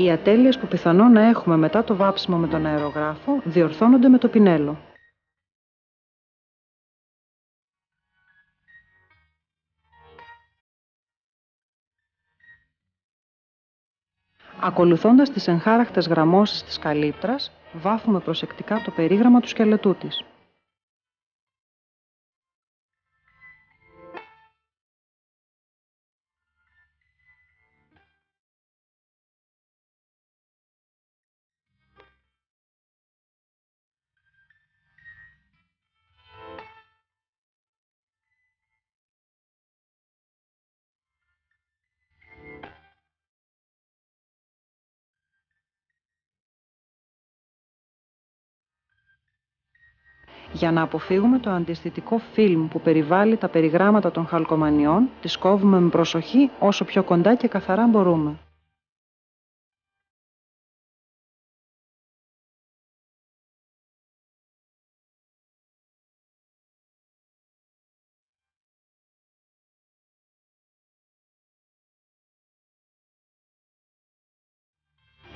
Οι ατέλειες που πιθανόν να έχουμε μετά το βάψιμο με τον αερογράφο διορθώνονται με το πινέλο. Ακολουθώντας τις εγχάρακτες γραμμώσεις της καλύπτρας, βάφουμε προσεκτικά το περίγραμμα του σκελετού της. Για να αποφύγουμε το αντισθητικό φιλμ που περιβάλλει τα περιγράμματα των χαλκομανιών, τις κόβουμε με προσοχή όσο πιο κοντά και καθαρά μπορούμε.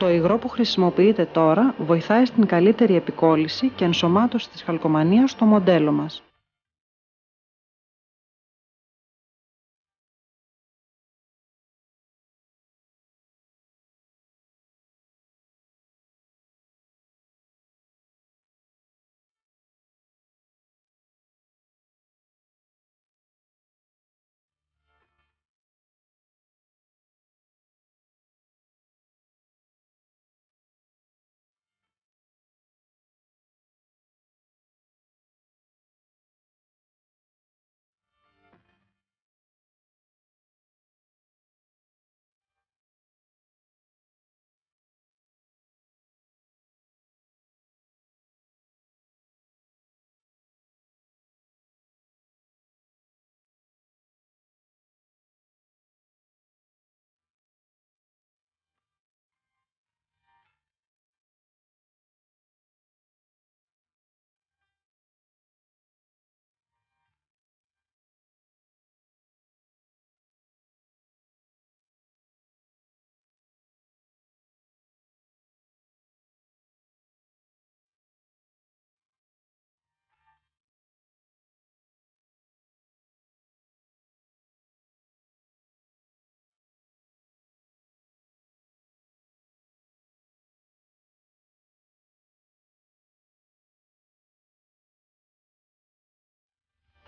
Το υγρό που χρησιμοποιείται τώρα βοηθάει στην καλύτερη επικόλληση και ενσωμάτωση της χαλκομανίας στο μοντέλο μας.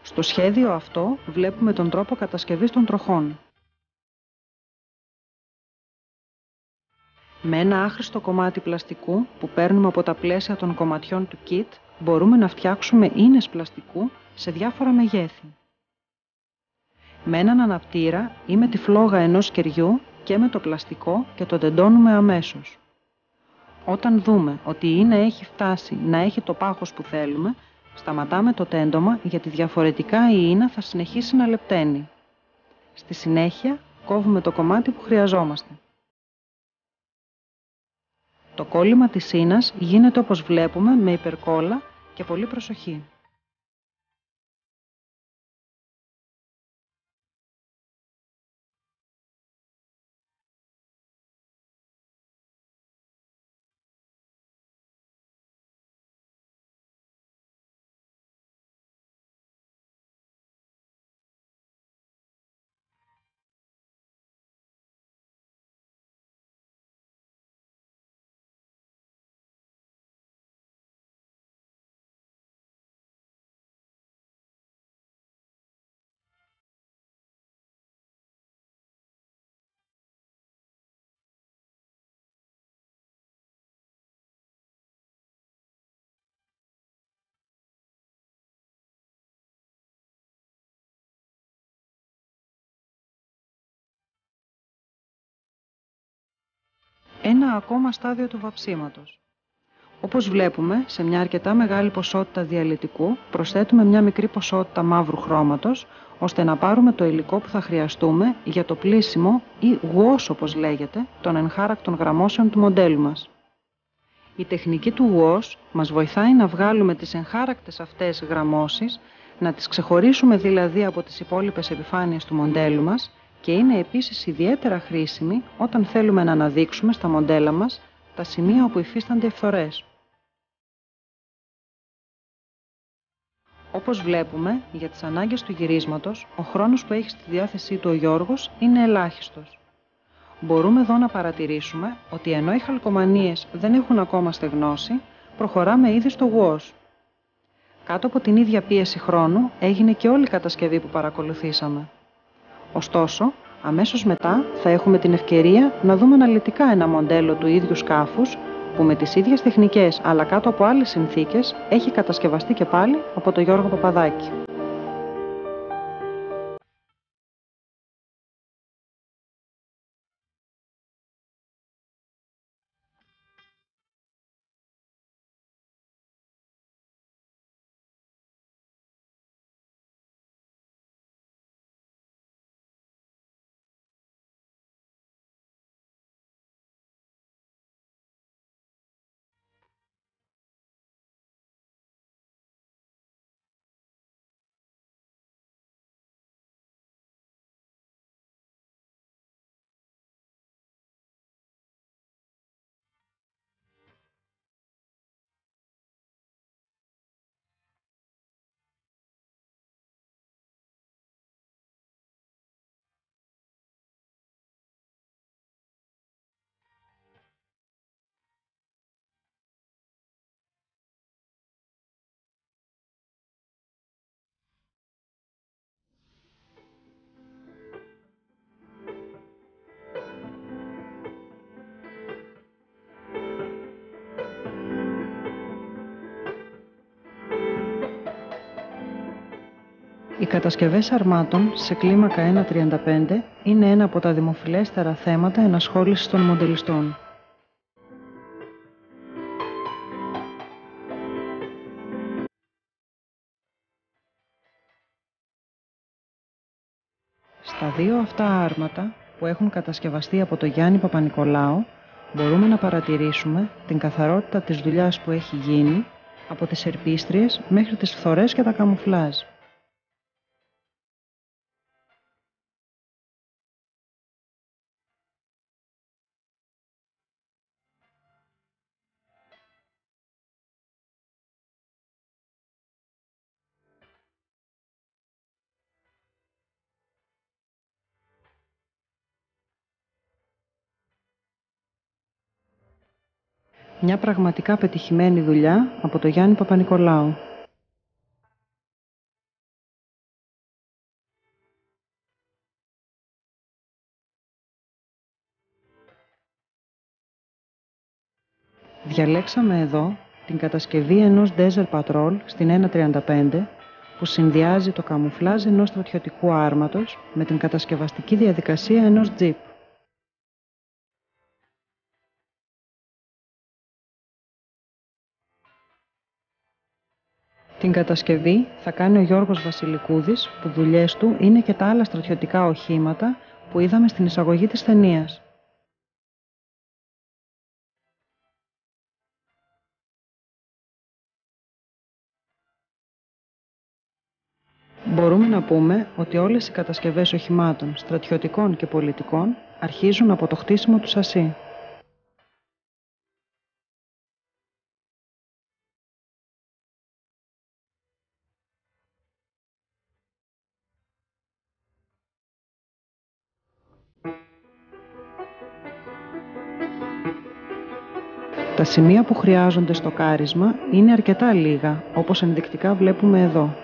Στο σχέδιο αυτό βλέπουμε τον τρόπο κατασκευής των τροχών. Με ένα άχρηστο κομμάτι πλαστικού που παίρνουμε από τα πλαίσια των κομματιών του kit, μπορούμε να φτιάξουμε ίνες πλαστικού σε διάφορα μεγέθη. Με έναν αναπτήρα ή με τη φλόγα ενός κεριού και με το πλαστικό και το τεντώνουμε αμέσως. Όταν δούμε ότι η ίνα έχει φτάσει να έχει το πάχος που θέλουμε, σταματάμε το τέντωμα γιατί διαφορετικά η ίνα θα συνεχίσει να λεπταίνει. Στη συνέχεια κόβουμε το κομμάτι που χρειαζόμαστε. Το κόλλημα της ίνας γίνεται όπως βλέπουμε με υπερκόλλα και πολύ προσοχή. Ένα ακόμα στάδιο του βαψίματος. Όπως βλέπουμε, σε μια αρκετά μεγάλη ποσότητα διαλυτικού προσθέτουμε μια μικρή ποσότητα μαύρου χρώματος, ώστε να πάρουμε το υλικό που θα χρειαστούμε για το πλύσιμο ή wash όπως λέγεται, των εγχάρακτων γραμμώσεων του μοντέλου μας. Η τεχνική του wash μας βοηθάει να βγάλουμε τις εγχάρακτες αυτές γραμμώσεις, να τις ξεχωρίσουμε δηλαδή από τις υπόλοιπες επιφάνειες του μοντέλου μας και είναι επίσης ιδιαίτερα χρήσιμη όταν θέλουμε να αναδείξουμε στα μοντέλα μας τα σημεία όπου υφίστανται φθορές. Όπως βλέπουμε, για τις ανάγκες του γυρίσματος, ο χρόνος που έχει στη διάθεσή του ο Γιώργος είναι ελάχιστος. Μπορούμε εδώ να παρατηρήσουμε ότι ενώ οι χαλκομανίες δεν έχουν ακόμα στεγνώσει, προχωράμε ήδη στο wash. Κάτω από την ίδια πίεση χρόνου έγινε και όλη η κατασκευή που παρακολουθήσαμε. Ωστόσο, αμέσως μετά θα έχουμε την ευκαιρία να δούμε αναλυτικά ένα μοντέλο του ίδιου σκάφους που με τις ίδιες τεχνικές αλλά κάτω από άλλες συνθήκες έχει κατασκευαστεί και πάλι από τον Γιώργο Παπαδάκη. Οι κατασκευές αρμάτων σε κλίμακα 1.35 είναι ένα από τα δημοφιλέστερα θέματα ενασχόλησης των μοντελιστών. Στα δύο αυτά άρματα που έχουν κατασκευαστεί από τον Γιάννη Παπα-Νικολάου μπορούμε να παρατηρήσουμε την καθαρότητα της δουλειάς που έχει γίνει από τις ερπίστριες μέχρι τις φθορές και τα καμουφλάζ. Μια πραγματικά πετυχημένη δουλειά από τον Γιάννη Παπα-Νικολάου. Διαλέξαμε εδώ την κατασκευή ενός Desert Patrol στην 1.35 που συνδυάζει το καμουφλάζ ενός στρατιωτικού άρματος με την κατασκευαστική διαδικασία ενός τζιπ. Την κατασκευή θα κάνει ο Γιώργος Βασιλικούδης, που δουλειές του είναι και τα άλλα στρατιωτικά οχήματα που είδαμε στην εισαγωγή της ταινίας. Μπορούμε να πούμε ότι όλες οι κατασκευές οχημάτων, στρατιωτικών και πολιτικών, αρχίζουν από το χτίσιμο του σασί. Τα σημεία που χρειάζονται στο κάρισμα είναι αρκετά λίγα, όπως ενδεικτικά βλέπουμε εδώ.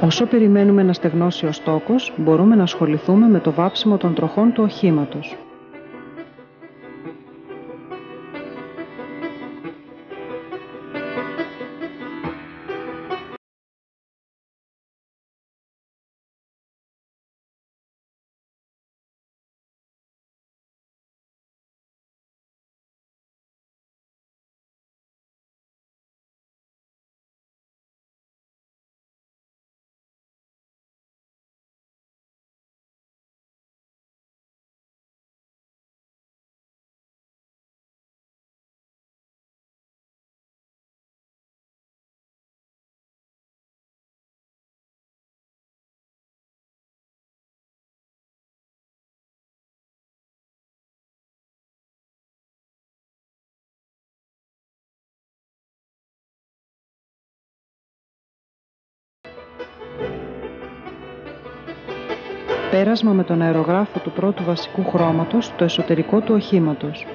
Όσο περιμένουμε να στεγνώσει ο στόκος, μπορούμε να ασχοληθούμε με το βάψιμο των τροχών του οχήματος. Πέρασμα με τον αερογράφο του πρώτου βασικού χρώματος στο εσωτερικό του οχήματος.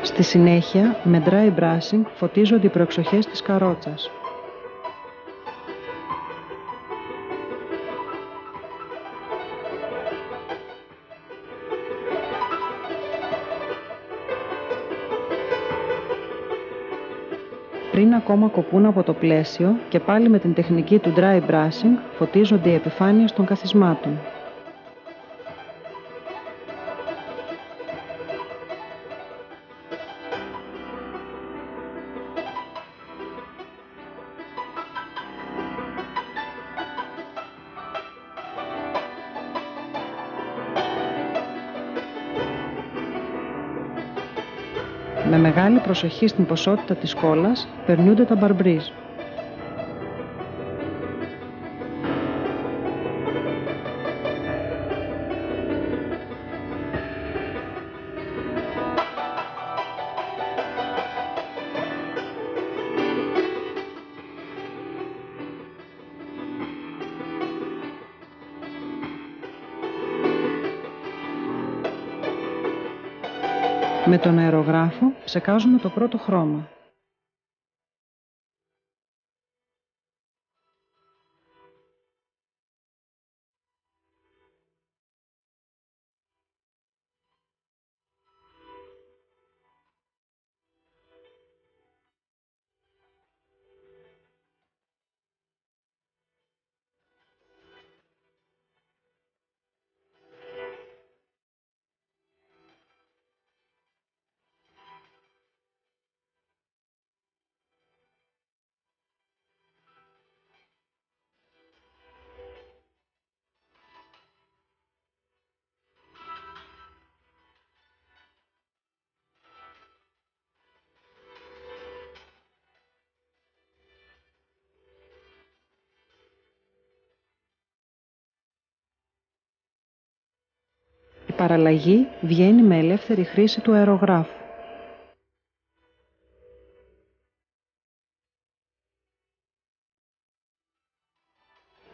Στη συνέχεια, με dry brushing φωτίζονται οι προεξοχές της καρότσας. Πριν ακόμα κοπούν από το πλαίσιο και πάλι με την τεχνική του dry brushing φωτίζονται οι επιφάνειες των καθισμάτων. Με μεγάλη προσοχή στην ποσότητα της κόλλας περνούνται τα μπαρμπρίζ. Με τον αερογράφο ψεκάζουμε το πρώτο χρώμα. Η παραλλαγή βγαίνει με ελεύθερη χρήση του αερογράφου.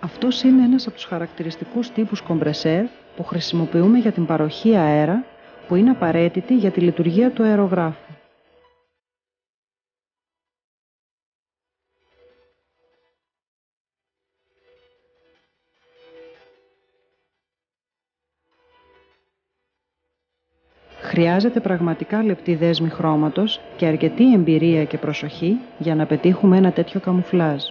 Αυτός είναι ένας από τους χαρακτηριστικούς τύπους κομπρεσέρ που χρησιμοποιούμε για την παροχή αέρα, που είναι απαραίτητη για τη λειτουργία του αερογράφου. Χρειάζεται πραγματικά λεπτή δέσμη χρώματος και αρκετή εμπειρία και προσοχή για να πετύχουμε ένα τέτοιο καμουφλάζ.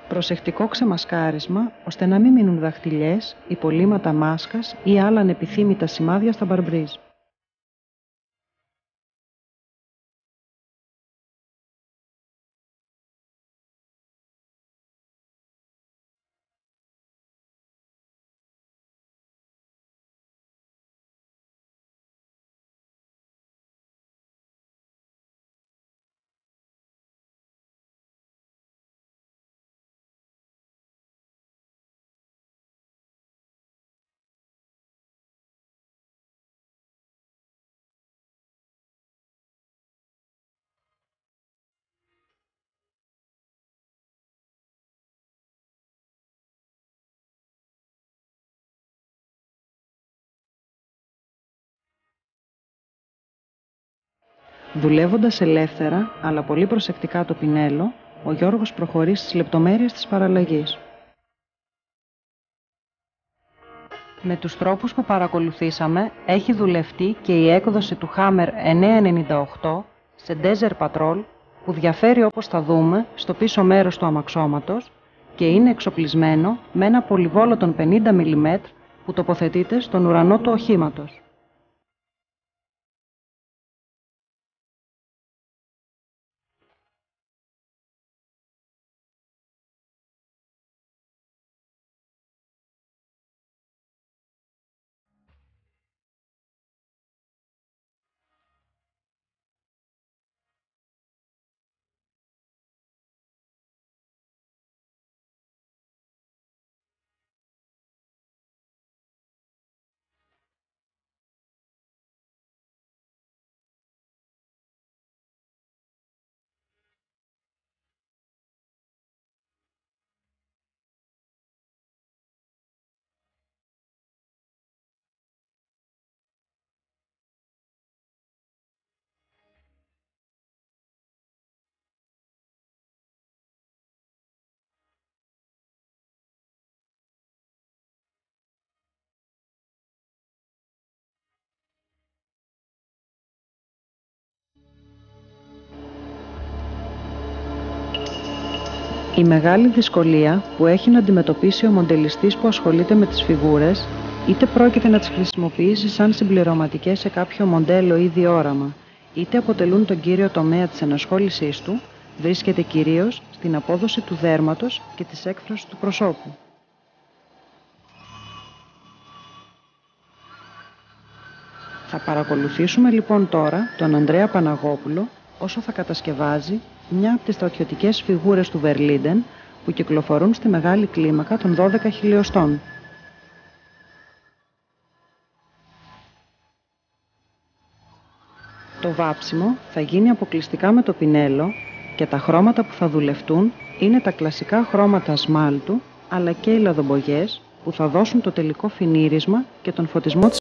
Προσεκτικό ξεμασκάρισμα ώστε να μην μείνουν δαχτυλιές, υπολείμματα μάσκας ή άλλα ανεπιθύμητα σημάδια στα μπαρμπρίζ. Δουλεύοντας ελεύθερα, αλλά πολύ προσεκτικά το πινέλο, ο Γιώργος προχωρεί στις λεπτομέρειες της παραλλαγής. Με τους τρόπους που παρακολουθήσαμε έχει δουλευτεί και η έκδοση του Hammer 998 σε Desert Patrol, που διαφέρει, όπως θα δούμε, στο πίσω μέρος του αμαξώματος και είναι εξοπλισμένο με ένα πολυβόλο των 50 mm που τοποθετείται στον ουρανό του οχήματος. Η μεγάλη δυσκολία που έχει να αντιμετωπίσει ο μοντελιστής που ασχολείται με τις φιγούρες, είτε πρόκειται να τις χρησιμοποιήσει σαν συμπληρωματικές σε κάποιο μοντέλο ή διόραμα, είτε αποτελούν τον κύριο τομέα της ενασχόλησής του, βρίσκεται κυρίως στην απόδοση του δέρματος και της έκφρασης του προσώπου. Θα παρακολουθήσουμε λοιπόν τώρα τον Ανδρέα Παναγόπουλο όσο θα κατασκευάζει μια από τις στρατιωτικές φιγούρες του Βερλίντεν που κυκλοφορούν στη μεγάλη κλίμακα των 12 χιλιοστών. Το βάψιμο θα γίνει αποκλειστικά με το πινέλο και τα χρώματα που θα δουλευτούν είναι τα κλασικά χρώματα σμάλτου, αλλά και οι λαδομπογιές που θα δώσουν το τελικό φινίρισμα και τον φωτισμό της